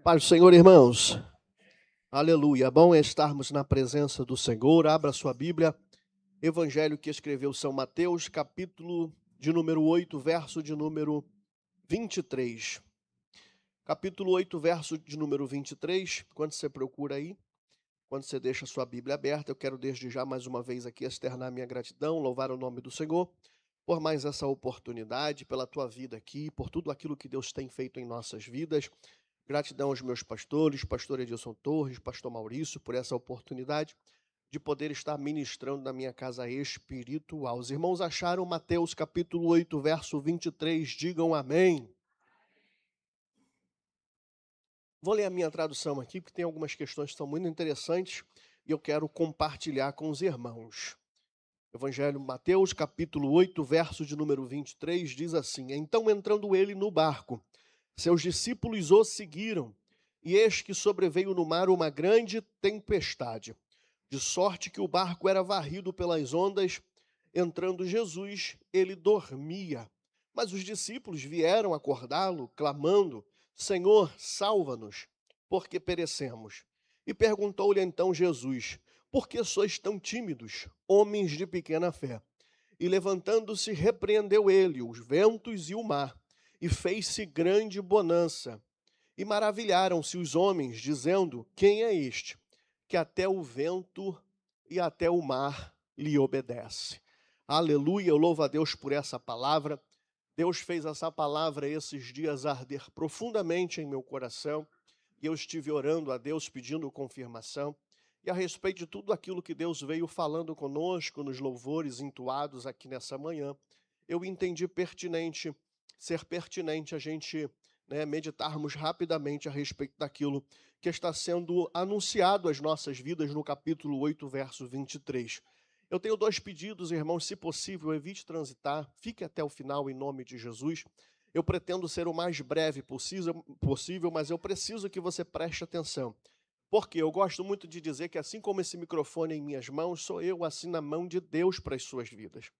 Paz do Senhor, irmãos. Aleluia. Bom é estarmos na presença do Senhor. Abra sua Bíblia. Evangelho que escreveu São Mateus, capítulo de número 8, verso de número 23. Capítulo 8, verso de número 23. Quando você procura aí, quando você deixa a sua Bíblia aberta, eu quero desde já mais uma vez aqui externar minha gratidão, louvar o nome do Senhor por mais essa oportunidade, pela tua vida aqui, por tudo aquilo que Deus tem feito em nossas vidas. Gratidão aos meus pastores, pastor Edilson Torres, pastor Maurício, por essa oportunidade de poder estar ministrando na minha casa espiritual. Os irmãos acharam Mateus capítulo 8, verso 23, digam amém. Vou ler a minha tradução aqui, porque tem algumas questões que são muito interessantes e eu quero compartilhar com os irmãos. Evangelho Mateus capítulo 8, verso de número 23, diz assim: Então entrando ele no barco, seus discípulos o seguiram, e eis que sobreveio no mar uma grande tempestade, de sorte que o barco era varrido pelas ondas. Entrando Jesus, ele dormia. Mas os discípulos vieram acordá-lo, clamando: Senhor, salva-nos, porque perecemos. E perguntou-lhe então Jesus: Por que sois tão tímidos, homens de pequena fé? E levantando-se, repreendeu ele os ventos e o mar, e fez-se grande bonança. E maravilharam-se os homens, dizendo: Quem é este, que até o vento e até o mar lhe obedece? Aleluia, eu louvo a Deus por essa palavra. Deus fez essa palavra esses dias arder profundamente em meu coração, e eu estive orando a Deus pedindo confirmação. E a respeito de tudo aquilo que Deus veio falando conosco nos louvores entoados aqui nessa manhã, eu entendi ser pertinente a gente meditarmos rapidamente a respeito daquilo que está sendo anunciado às nossas vidas no capítulo 8, verso 23. Eu tenho dois pedidos, irmãos, se possível, evite transitar, fique até o final em nome de Jesus. Eu pretendo ser o mais breve possível, mas eu preciso que você preste atenção. Porque eu gosto muito de dizer que assim como esse microfone em minhas mãos, sou eu assim na mão de Deus para as suas vidas.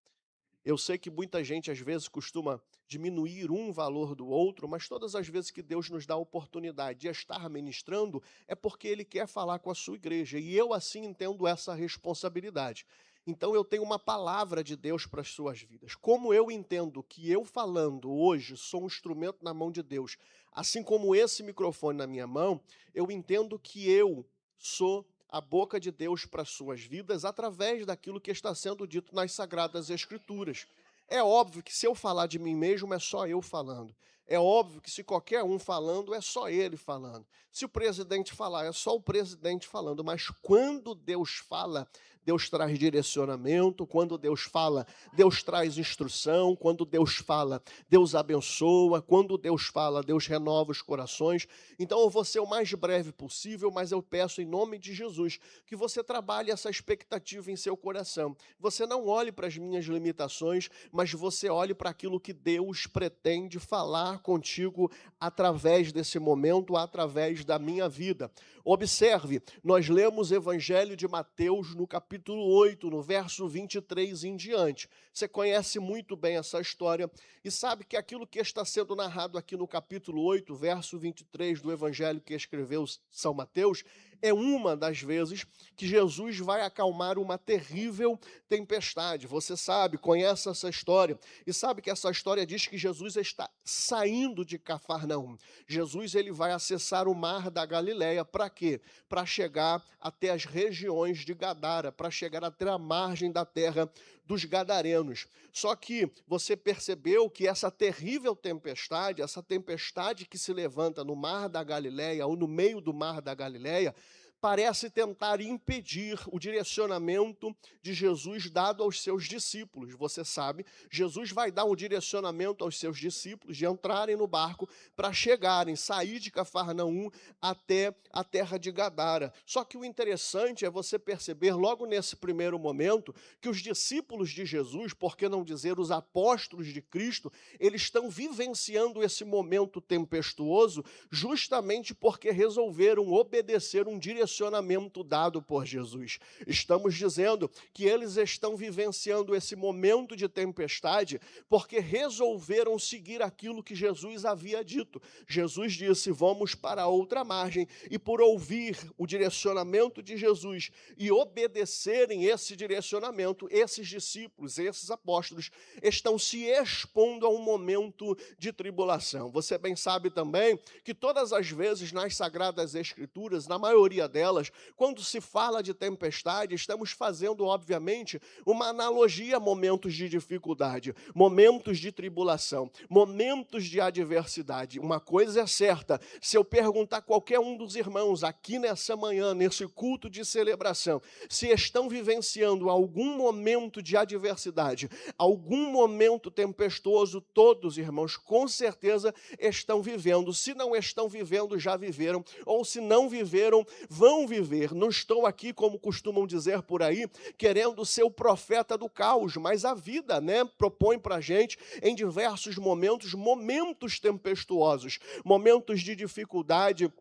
Eu sei que muita gente às vezes costuma diminuir um valor do outro, mas todas as vezes que Deus nos dá a oportunidade de estar ministrando, é porque Ele quer falar com a sua igreja, e eu assim entendo essa responsabilidade. Então eu tenho uma palavra de Deus para as suas vidas. Como eu entendo que eu falando hoje sou um instrumento na mão de Deus, assim como esse microfone na minha mão, eu entendo que eu sou a boca de Deus para as suas vidas através daquilo que está sendo dito nas Sagradas Escrituras. É óbvio que se eu falar de mim mesmo, é só eu falando. É óbvio que se qualquer um falando, é só ele falando. Se o presidente falar, é só o presidente falando. Mas quando Deus fala, Deus traz direcionamento. Quando Deus fala, Deus traz instrução. Quando Deus fala, Deus abençoa. Quando Deus fala, Deus renova os corações. Então eu vou ser o mais breve possível, mas eu peço em nome de Jesus que você trabalhe essa expectativa em seu coração. Você não olhe para as minhas limitações, mas você olhe para aquilo que Deus pretende falar contigo através desse momento, através da minha vida. Observe, nós lemos o Evangelho de Mateus no capítulo 8, no verso 23 em diante. Você conhece muito bem essa história e sabe que aquilo que está sendo narrado aqui no capítulo 8, verso 23 do Evangelho que escreveu São Mateus, é uma das vezes que Jesus vai acalmar uma terrível tempestade. Você sabe, conhece essa história, e sabe que essa história diz que Jesus está saindo de Cafarnaum. Jesus ele vai acessar o mar da Galileia, para quê? Para chegar até as regiões de Gadara, para chegar até a margem da terra dos gadarenos. Só que você percebeu que essa terrível tempestade, essa tempestade que se levanta no mar da Galileia, ou no meio do mar da Galileia, parece tentar impedir o direcionamento de Jesus dado aos seus discípulos. Você sabe, Jesus vai dar um direcionamento aos seus discípulos de entrarem no barco para chegarem, sair de Cafarnaum até a terra de Gadara. Só que o interessante é você perceber logo nesse primeiro momento que os discípulos de Jesus, por que não dizer os apóstolos de Cristo, eles estão vivenciando esse momento tempestuoso justamente porque resolveram obedecer um direcionamento direcionamento dado por Jesus. Estamos dizendo que eles estão vivenciando esse momento de tempestade porque resolveram seguir aquilo que Jesus havia dito. Jesus disse: vamos para outra margem, e por ouvir o direcionamento de Jesus e obedecerem esse direcionamento, esses discípulos, esses apóstolos, estão se expondo a um momento de tribulação. Você bem sabe também que todas as vezes nas Sagradas Escrituras, na maioria delas, quando se fala de tempestade, estamos fazendo, obviamente, uma analogia a momentos de dificuldade, momentos de tribulação, momentos de adversidade. Uma coisa é certa, se eu perguntar a qualquer um dos irmãos aqui nessa manhã, nesse culto de celebração, se estão vivenciando algum momento de adversidade, algum momento tempestuoso, todos, irmãos, com certeza estão vivendo. Se não estão vivendo, já viveram, ou se não viveram, vão viver. Não estou aqui, como costumam dizer por aí, querendo ser o profeta do caos, mas a vida, propõe para a gente, em diversos momentos tempestuosos, momentos de dificuldade,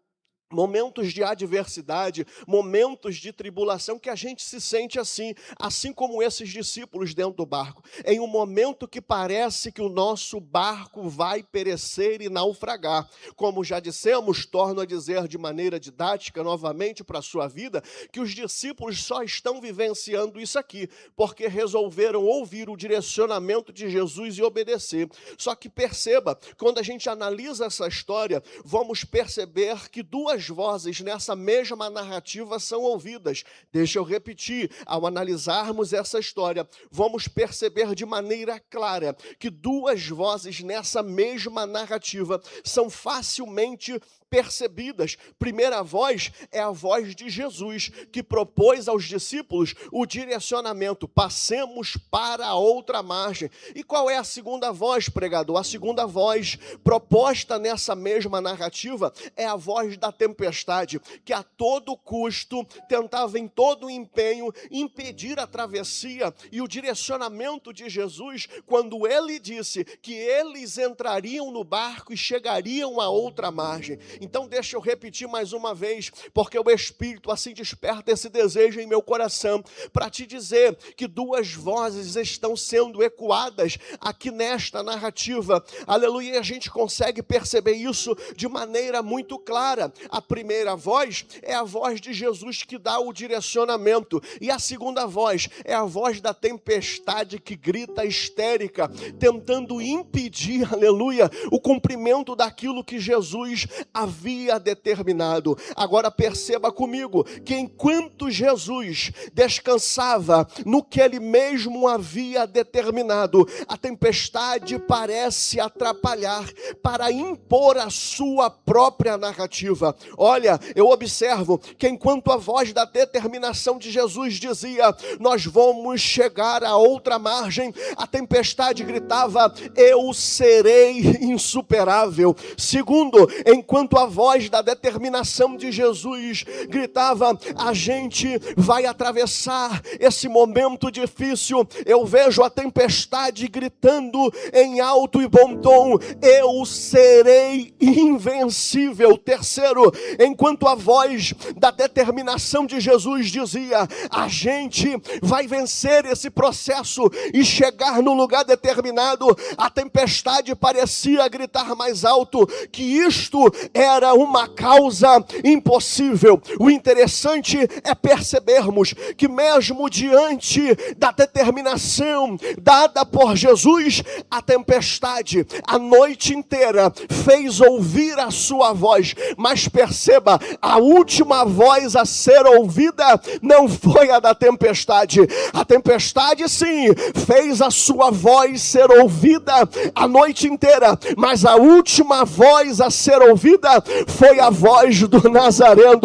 momentos de adversidade, momentos de tribulação, que a gente se sente assim como esses discípulos dentro do barco, em um momento que parece que o nosso barco vai perecer e naufragar. Como já dissemos, torno a dizer de maneira didática novamente para a sua vida, que os discípulos só estão vivenciando isso aqui, porque resolveram ouvir o direcionamento de Jesus e obedecer. Só que perceba, quando a gente analisa essa história, vamos perceber que duas vozes nessa mesma narrativa são ouvidas. Deixa eu repetir, ao analisarmos essa história, vamos perceber de maneira clara que duas vozes nessa mesma narrativa são facilmente percebidas. Primeira voz é a voz de Jesus, que propôs aos discípulos o direcionamento: passemos para a outra margem. E qual é a segunda voz, pregador? A segunda voz proposta nessa mesma narrativa é a voz da tempestade, que a todo custo tentava em todo o empenho impedir a travessia e o direcionamento de Jesus, quando ele disse que eles entrariam no barco e chegariam à outra margem. Então deixa eu repetir mais uma vez, porque o Espírito assim desperta esse desejo em meu coração, para te dizer que duas vozes estão sendo ecoadas aqui nesta narrativa. Aleluia, e a gente consegue perceber isso de maneira muito clara. A primeira voz é a voz de Jesus, que dá o direcionamento, e a segunda voz é a voz da tempestade, que grita histérica, tentando impedir, aleluia, o cumprimento daquilo que Jesus havia determinado. Agora perceba comigo que enquanto Jesus descansava no que ele mesmo havia determinado, a tempestade parece atrapalhar para impor a sua própria narrativa. Olha, eu observo que enquanto a voz da determinação de Jesus dizia: nós vamos chegar a outra margem, a tempestade gritava: eu serei insuperável. Segundo, enquanto a voz da determinação de Jesus gritava: a gente vai atravessar esse momento difícil, eu vejo a tempestade gritando em alto e bom tom: eu serei invencível. Terceiro, enquanto a voz da determinação de Jesus dizia: a gente vai vencer esse processo e chegar no lugar determinado, a tempestade parecia gritar mais alto que isto era uma causa impossível. O interessante é percebermos que mesmo diante da determinação dada por Jesus, a tempestade a noite inteira fez ouvir a sua voz. Mas perceba, a última voz a ser ouvida não foi a da tempestade. A tempestade sim fez a sua voz ser ouvida a noite inteira, mas a última voz a ser ouvida foi a voz do Nazareno.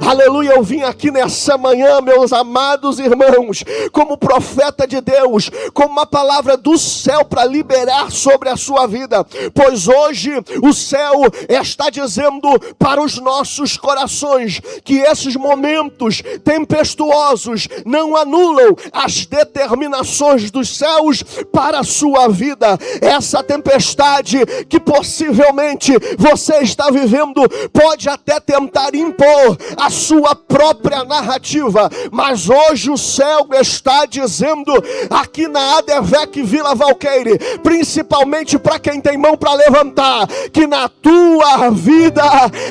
Aleluia, eu vim aqui nessa manhã, meus amados irmãos, como profeta de Deus, com uma palavra do céu para liberar sobre a sua vida, pois hoje o céu está dizendo para os nossos corações que esses momentos tempestuosos não anulam as determinações dos céus para a sua vida. Essa tempestade que possivelmente você está vivendo pode até tentar impor a sua própria narrativa, mas hoje o céu está dizendo aqui na ADVEC Vila Valqueire, principalmente para quem tem mão para levantar, que na tua vida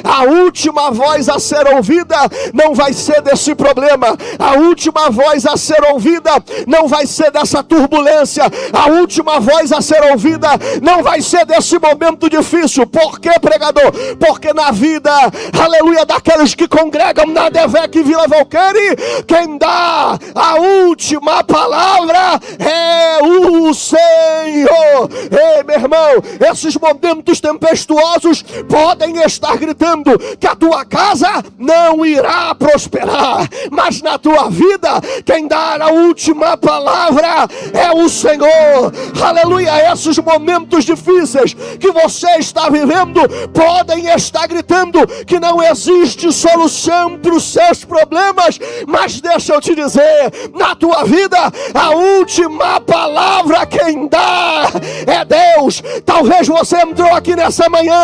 a última voz a ser ouvida não vai ser desse problema, a última voz a ser ouvida não vai ser dessa turbulência, a última voz a ser ouvida não vai ser desse momento difícil. Por quê, pregador? Porque na vida, aleluia, daqueles que congregam na ADVEC Vila Valqueire, quem dá a última palavra é o Senhor. Ei, meu irmão, esses momentos tempestuosos podem estar gritando que a tua casa não irá prosperar, mas na tua vida, quem dá a última palavra é o Senhor. Aleluia, esses momentos difíceis que você está vivendo podem estar gritando que não existe solução para os seus problemas, mas deixa eu te dizer, na tua vida a última palavra quem dá é Deus. Talvez você entrou aqui nessa manhã,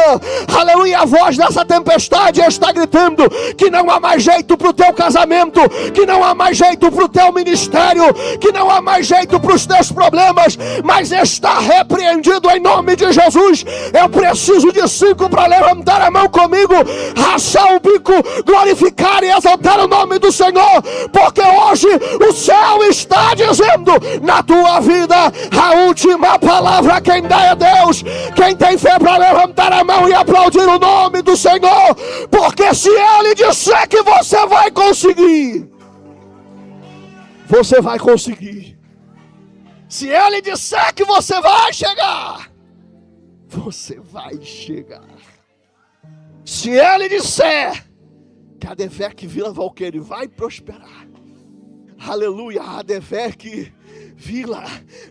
aleluia, a voz dessa tempestade está gritando que não há mais jeito para o teu casamento, que não há mais jeito para o teu ministério, que não há mais jeito para os teus problemas, mas está repreendido em nome de Jesus. Eu preciso de 5 para levantar a mão comigo, rachar o bico, glorificar e exaltar o nome do Senhor, porque hoje o céu está dizendo na tua vida a última palavra quem dá é Deus. Quem tem fé para levantar a mão e aplaudir o nome do Senhor, porque se Ele disser que você vai conseguir, você vai conseguir. Se Ele disser que você vai chegar, você vai chegar. Se Ele disser que a ADVEC Vila Valqueire vai prosperar, aleluia, a ADVEC Vila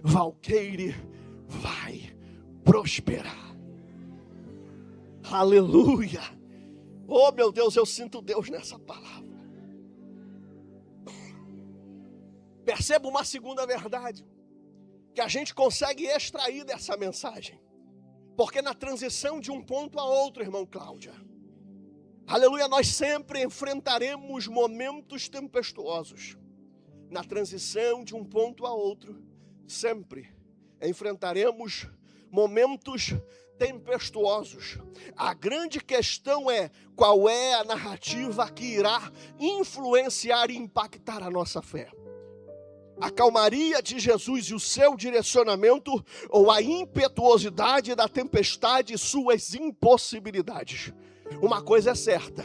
Valqueire vai prosperar. Aleluia. Oh, meu Deus, eu sinto Deus nessa palavra. Perceba uma segunda verdade que a gente consegue extrair dessa mensagem. Porque na transição de um ponto a outro, irmão Cláudia, aleluia, nós sempre enfrentaremos momentos tempestuosos. Na transição de um ponto a outro, sempre enfrentaremos momentos tempestuosos. A grande questão é qual é a narrativa que irá influenciar e impactar a nossa fé. A calmaria de Jesus e o seu direcionamento, ou a impetuosidade da tempestade e suas impossibilidades. Uma coisa é certa: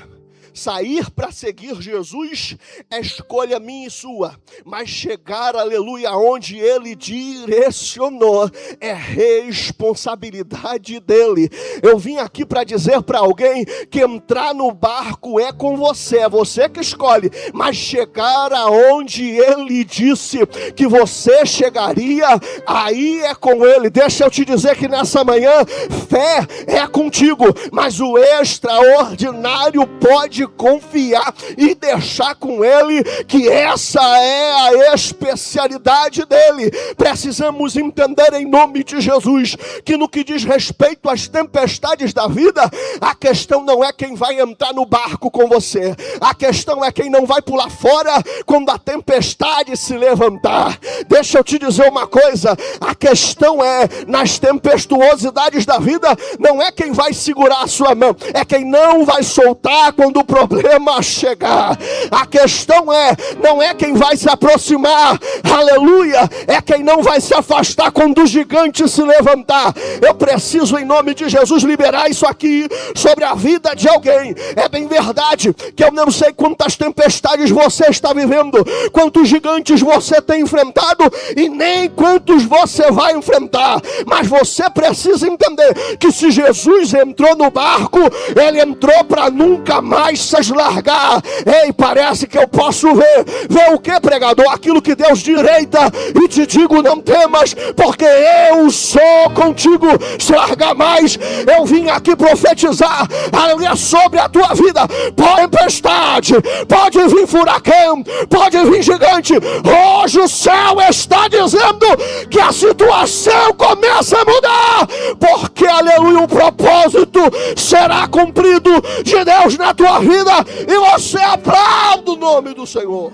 sair para seguir Jesus é escolha minha e sua, mas chegar, aleluia, onde Ele direcionou é responsabilidade dEle. Eu vim aqui para dizer para alguém que entrar no barco é com você, é você que escolhe, mas chegar aonde Ele disse que você chegaria, aí é com Ele. Deixa eu te dizer que nessa manhã, fé é contigo, mas o extraordinário pode confiar e deixar com Ele, que essa é a especialidade dEle. Precisamos entender em nome de Jesus que no que diz respeito às tempestades da vida, a questão não é quem vai entrar no barco com você, a questão é quem não vai pular fora quando a tempestade se levantar. Deixa eu te dizer uma coisa, a questão é, nas tempestuosidades da vida, não é quem vai segurar a sua mão, é quem não vai soltar quando o problema chegar. A questão é, não é quem vai se aproximar, aleluia, é quem não vai se afastar quando o gigante se levantar. Eu preciso, em nome de Jesus, liberar isso aqui sobre a vida de alguém. É bem verdade que eu não sei quantas tempestades você está vivendo, quantos gigantes você tem enfrentado e nem quantos você vai enfrentar, mas você precisa entender que se Jesus entrou no barco, Ele entrou para nunca mais possas largar. Ei, parece que eu posso ver. Ver o que, pregador? Aquilo que Deus direita. E te digo, não temas, porque eu sou contigo. Se largar mais, eu vim aqui profetizar, aleluia, sobre a tua vida. Pode tempestade, pode vir furacão, pode vir gigante. Hoje o céu está dizendo que a situação começa a mudar, porque, aleluia, o propósito será cumprido de Deus na tua vida, e você aplaude o nome do Senhor.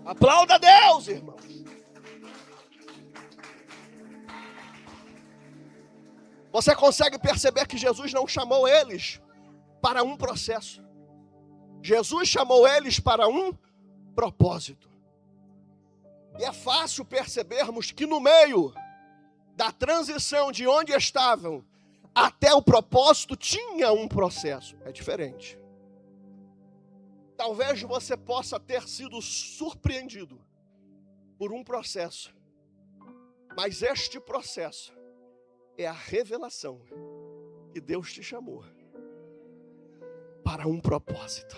Aplauda a Deus, irmãos. Você consegue perceber que Jesus não chamou eles para um processo. Jesus chamou eles para um propósito. E é fácil percebermos que no meio da transição de onde estavam até o propósito tinha um processo. É diferente. Talvez você possa ter sido surpreendido por um processo, mas este processo é a revelação que Deus te chamou para um propósito.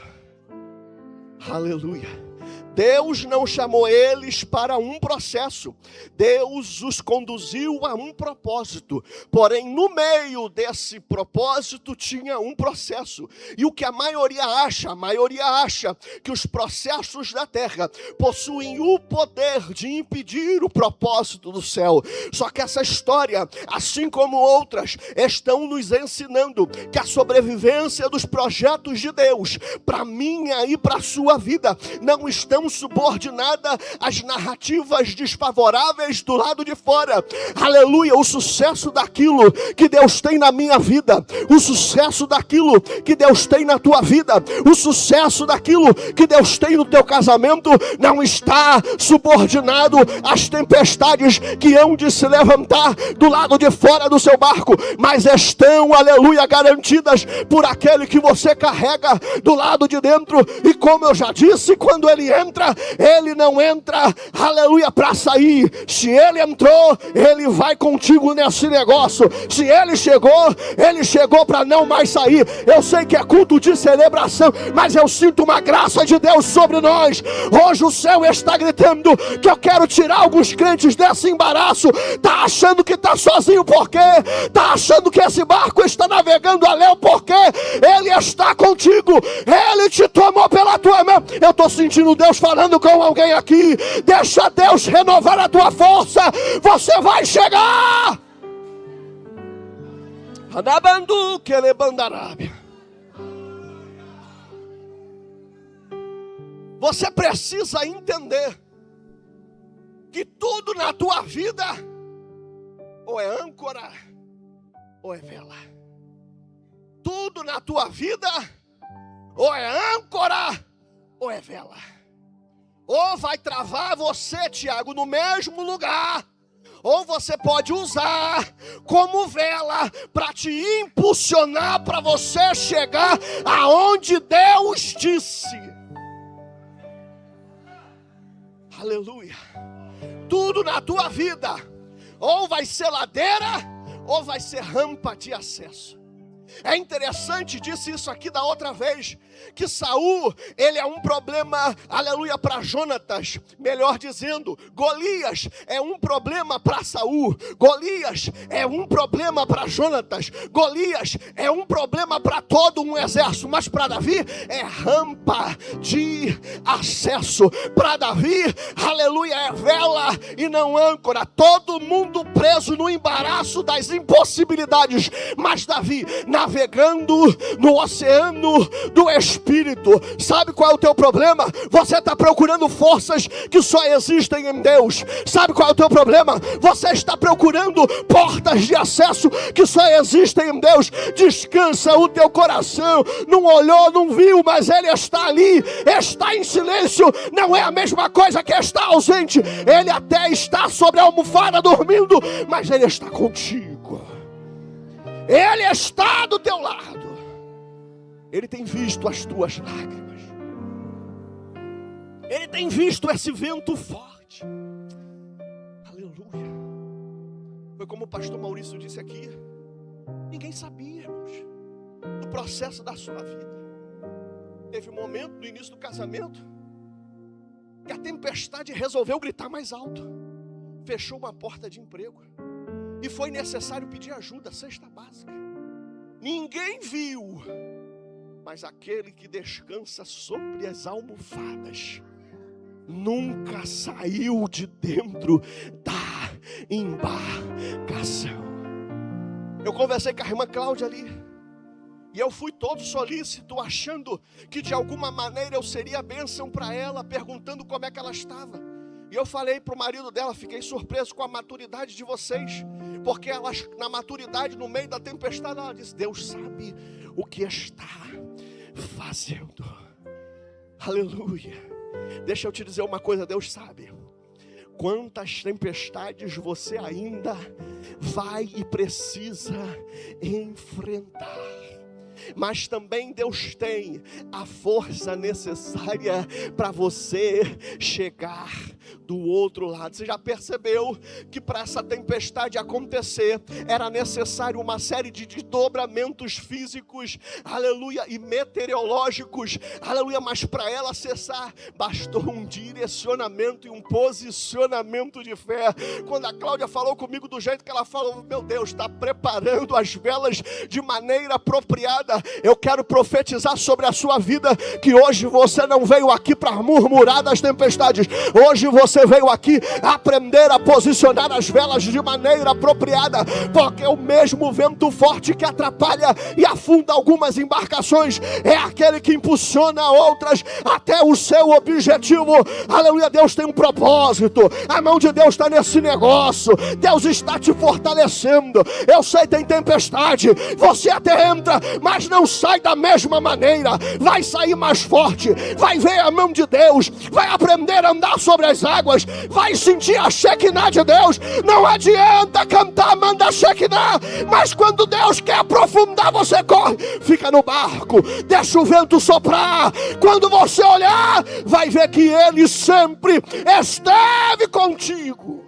Aleluia. Deus não chamou eles para um processo. Deus os conduziu a um propósito. Porém, no meio desse propósito tinha um processo. E o que a maioria acha que os processos da terra possuem o poder de impedir o propósito do céu. Só que essa história, assim como outras, estão nos ensinando que a sobrevivência dos projetos de Deus para minha e para a sua vida não estão subordinada às narrativas desfavoráveis do lado de fora. Aleluia, o sucesso daquilo que Deus tem na minha vida, o sucesso daquilo que Deus tem na tua vida, o sucesso daquilo que Deus tem no teu casamento não está subordinado às tempestades que hão de se levantar do lado de fora do seu barco, mas estão, aleluia, garantidas por aquele que você carrega do lado de dentro. E como eu já disse, quando ele entra, ele não entra, aleluia, para sair. Se ele entrou, ele vai contigo nesse negócio. Se ele chegou para não mais sair. Eu sei que é culto de celebração, mas eu sinto uma graça de Deus sobre nós. Hoje o céu está gritando que eu quero tirar alguns crentes desse embaraço. Tá achando que tá sozinho por quê? Tá achando que esse barco está navegando a léu por quê? Ele está contigo. Ele te tomou pela tua mão. Eu estou sentindo Deus falando com alguém aqui. Deixa Deus renovar a tua força. Você vai chegar. Anabandu Kelebandarábia. Você precisa entender que tudo na tua vida ou é âncora ou é vela. Tudo na tua vida ou é âncora ou é vela. Ou vai travar você, Tiago, no mesmo lugar, ou você pode usar como vela para te impulsionar para você chegar aonde Deus disse. Aleluia. Tudo na tua vida ou vai ser ladeira ou vai ser rampa de acesso. É interessante, disse isso aqui da outra vez, que Saul, ele é um problema, aleluia, para Jonatas. Melhor dizendo, Golias é um problema para Saul. Golias é um problema para Jonatas. Golias é um problema para todo um exército. Mas para Davi é rampa de acesso. Para Davi, aleluia, é vela e não âncora. Todo mundo preso no embaraço das impossibilidades. Mas Davi, navegando no oceano do Espírito. Sabe qual é o teu problema? Você está procurando forças que só existem em Deus. Sabe qual é o teu problema? Você está procurando portas de acesso que só existem em Deus. Descansa o teu coração. Não olhou, não viu, mas Ele está ali. Está em silêncio. Não é a mesma coisa que estar ausente. Ele até está sobre a almofada dormindo, mas Ele está contigo. Ele está do teu lado. Ele tem visto as tuas lágrimas. Ele tem visto esse vento forte. Aleluia. Foi como o pastor Maurício disse aqui. Ninguém sabia, irmãos. do processo da sua vida. Teve um momento no início do casamento que a tempestade resolveu gritar mais alto. Fechou uma porta de emprego e foi necessário pedir ajuda, cesta básica. Ninguém viu, mas aquele que descansa sobre as almofadas nunca saiu de dentro da embarcação. Eu conversei com a irmã Cláudia ali, e eu fui todo solícito, achando que de alguma maneira eu seria bênção para ela, perguntando como é que ela estava. E eu falei para o marido dela, fiquei surpreso com a maturidade de vocês, porque ela, na maturidade, no meio da tempestade, ela disse: Deus sabe o que está fazendo. Aleluia. Deixa eu te dizer uma coisa, Deus sabe quantas tempestades você ainda vai e precisa enfrentar. Mas também Deus tem a força necessária para você chegar do outro lado. Você já percebeu que para essa tempestade acontecer era necessário uma série de desdobramentos físicos, aleluia, e meteorológicos, aleluia, mas para ela cessar bastou um direcionamento e um posicionamento de fé. Quando a Cláudia falou comigo do jeito que ela falou, meu Deus, está preparando as velas de maneira apropriada. Eu quero profetizar sobre a sua vida que hoje você não veio aqui para murmurar das tempestades. Hoje você veio aqui aprender a posicionar as velas de maneira apropriada, porque o mesmo vento forte que atrapalha e afunda algumas embarcações é aquele que impulsiona outras até o seu objetivo. Aleluia, Deus tem um propósito, a mão de Deus está nesse negócio, Deus está te fortalecendo. Eu sei, tem tempestade, você até entra, mas não sai da mesma maneira, vai sair mais forte, vai ver a mão de Deus, vai aprender a andar sobre as águas, vai sentir a Shekinah de Deus. Não adianta cantar, manda Shekinah, mas quando Deus quer aprofundar, você corre, fica no barco, deixa o vento soprar. Quando você olhar, vai ver que Ele sempre esteve contigo.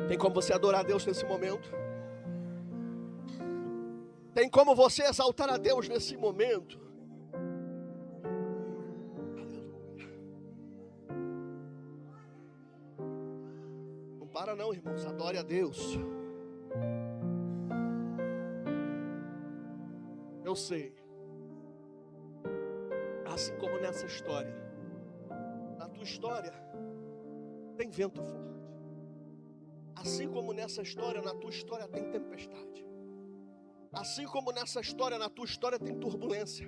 Tem como você adorar a Deus nesse momento? Tem como você exaltar a Deus nesse momento? Aleluia. Não para não, irmãos, adore a Deus. Eu sei, assim como nessa história, na tua história tem vento forte. Assim como nessa história, na tua história tem tempestade. Assim como nessa história, na tua história tem turbulência.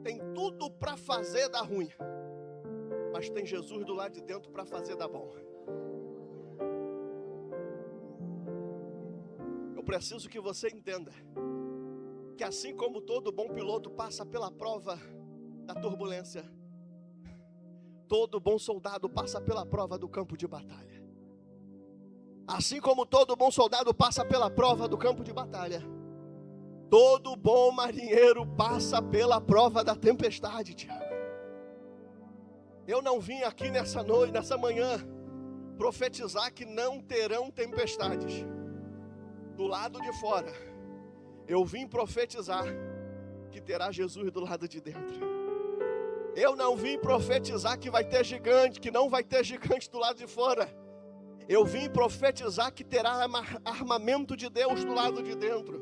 Tem tudo para fazer dar ruim, mas tem Jesus do lado de dentro para fazer dar bom. Eu preciso que você entenda que assim como todo bom piloto passa pela prova da turbulência, todo bom soldado passa pela prova do campo de batalha. Assim como todo bom soldado passa pela prova do campo de batalha, todo bom marinheiro passa pela prova da tempestade, Tiago. Eu não vim aqui nessa noite, nessa manhã, profetizar que não terão tempestades do lado de fora. Eu vim profetizar que terá Jesus do lado de dentro. Eu não vim profetizar que vai ter gigante, que não vai ter gigante do lado de fora. Eu vim profetizar que terá armamento de Deus do lado de dentro.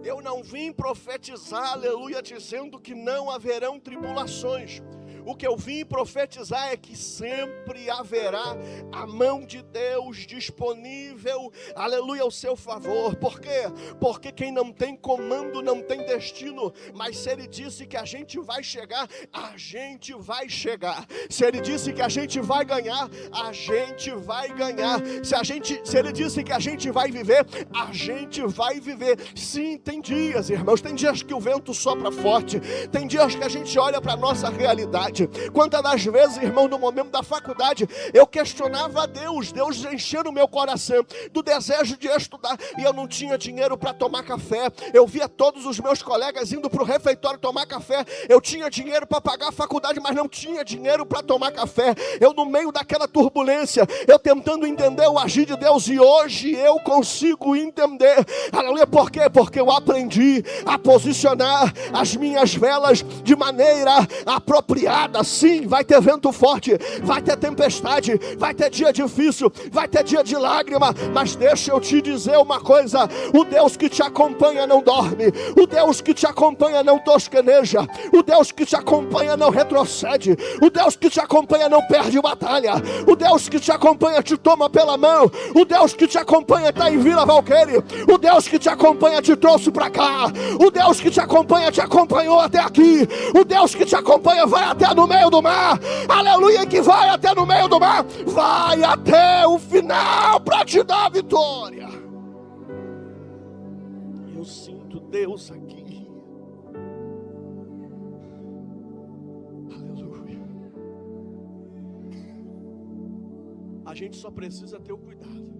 Eu não vim profetizar, aleluia, dizendo que não haverão tribulações. O que eu vim profetizar é que sempre haverá a mão de Deus disponível, aleluia, ao seu favor. Por quê? Porque quem não tem comando não tem destino. Mas se Ele disse que a gente vai chegar, a gente vai chegar. Se Ele disse que a gente vai ganhar, a gente vai ganhar. Se Ele disse que a gente vai viver, a gente vai viver. Sim, tem dias, irmãos, tem dias que o vento sopra forte, tem dias que a gente olha para a nossa realidade tempestade. Quantas das vezes, irmão, no momento da faculdade, eu questionava a Deus enchendo o meu coração do desejo de estudar, e eu não tinha dinheiro para tomar café. Eu via todos os meus colegas indo para o refeitório tomar café. Eu tinha dinheiro para pagar a faculdade, mas não tinha dinheiro para tomar café. Eu, no meio daquela turbulência, eu tentando entender o agir de Deus, e hoje eu consigo entender. Aleluia, por quê? Porque eu aprendi a posicionar as minhas velas de maneira apropriada. Sim, vai ter vento forte, vai ter tempestade, vai ter dia difícil, vai ter dia de lágrima, mas deixa eu te dizer uma coisa: o Deus que te acompanha não dorme, o Deus que te acompanha não tosqueneja, o Deus que te acompanha não retrocede, o Deus que te acompanha não perde batalha, o Deus que te acompanha te toma pela mão, o Deus que te acompanha está em Vila Valqueire, o Deus que te acompanha te trouxe para cá, o Deus que te acompanha te acompanhou até aqui, o Deus que te acompanha vai até no meio do mar, aleluia, que vai até no meio do mar, vai até o final para te dar a vitória. Eu sinto Deus aqui, aleluia. A gente só precisa ter o cuidado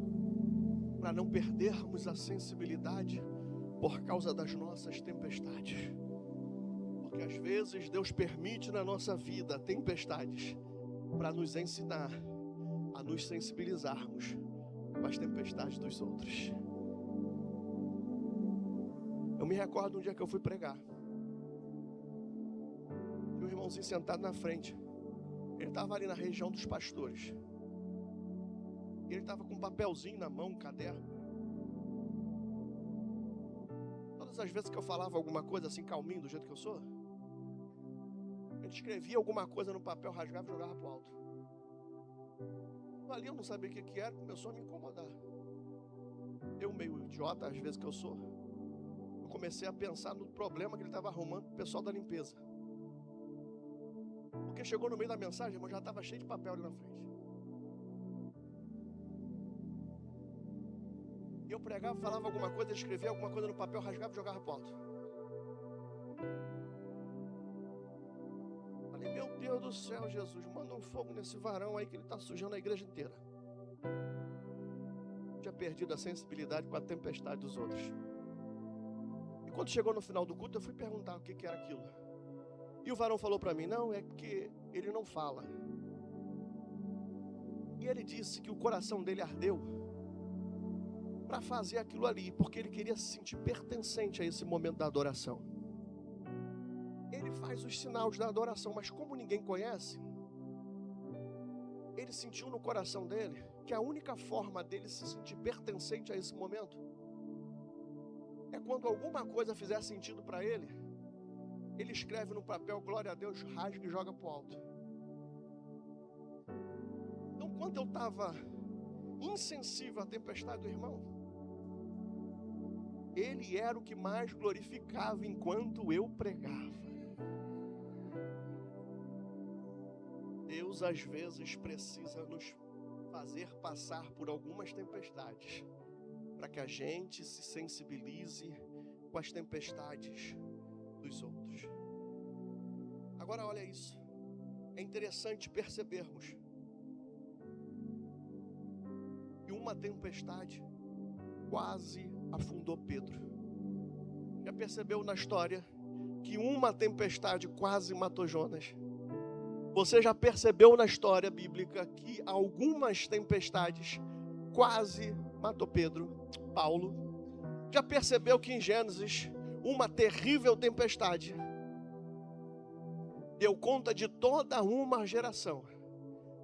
para não perdermos a sensibilidade por causa das nossas tempestades. Porque às vezes Deus permite na nossa vida tempestades para nos ensinar a nos sensibilizarmos com as tempestades dos outros. Eu me recordo um dia que eu fui pregar. Tinha um irmãozinho sentado na frente. Ele estava ali na região dos pastores. E ele estava com um papelzinho na mão, um caderno. Todas as vezes que eu falava alguma coisa assim, calminho, do jeito que eu sou, ele escrevia alguma coisa no papel, rasgava e jogava para o alto. Ali eu não sabia o que era, começou a me incomodar. Eu, meio idiota, às vezes que eu sou, eu comecei a pensar no problema que ele estava arrumando para o pessoal da limpeza. Porque chegou no meio da mensagem, irmão, já estava cheio de papel ali na frente. E eu pregava, falava alguma coisa, ele escrevia alguma coisa no papel, rasgava e jogava para o alto. Falei, meu Deus do céu, Jesus, manda um fogo nesse varão aí que ele está sujando a igreja inteira. Tinha perdido a sensibilidade com a tempestade dos outros. E quando chegou no final do culto, eu fui perguntar o que era aquilo. E o varão falou para mim, não, é porque ele não fala. E ele disse que o coração dele ardeu para fazer aquilo ali, porque ele queria se sentir pertencente a esse momento da adoração. Ele faz os sinais da adoração, mas como ninguém conhece, ele sentiu no coração dele que a única forma dele se sentir pertencente a esse momento é quando alguma coisa fizer sentido para ele, ele escreve no papel, glória a Deus, rasga e joga para o alto. Então, quando eu estava insensível à tempestade do irmão, ele era o que mais glorificava enquanto eu pregava. Deus às vezes precisa nos fazer passar por algumas tempestades para que a gente se sensibilize com as tempestades dos outros. Agora olha isso, é interessante percebermos que uma tempestade quase afundou Pedro. Já percebeu na história que uma tempestade quase matou Jonas? Você já percebeu na história bíblica que algumas tempestades quase matou Paulo? Já percebeu que em Gênesis uma terrível tempestade deu conta de toda uma geração?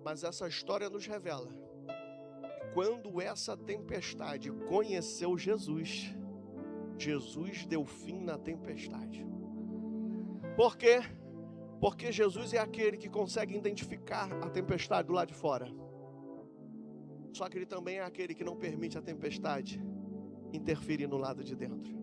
Mas essa história nos revela que quando essa tempestade conheceu Jesus, Jesus deu fim na tempestade. Por quê? Porque Jesus é aquele que consegue identificar a tempestade do lado de fora. Só que ele também é aquele que não permite a tempestade interferir no lado de dentro.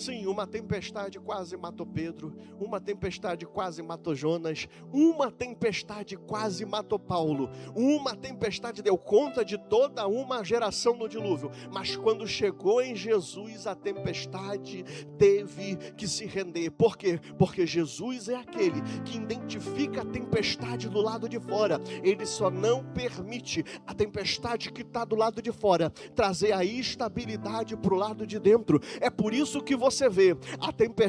Sim, uma tempestade quase matou Pedro, uma tempestade quase matou Jonas, uma tempestade quase matou Paulo, uma tempestade deu conta de toda uma geração no dilúvio, mas quando chegou em Jesus, a tempestade teve que se render. Por quê? Porque Jesus é aquele que identifica a tempestade do lado de fora. Ele só não permite a tempestade que está do lado de fora trazer a estabilidade para o lado de dentro. É por isso que você vê a tempestade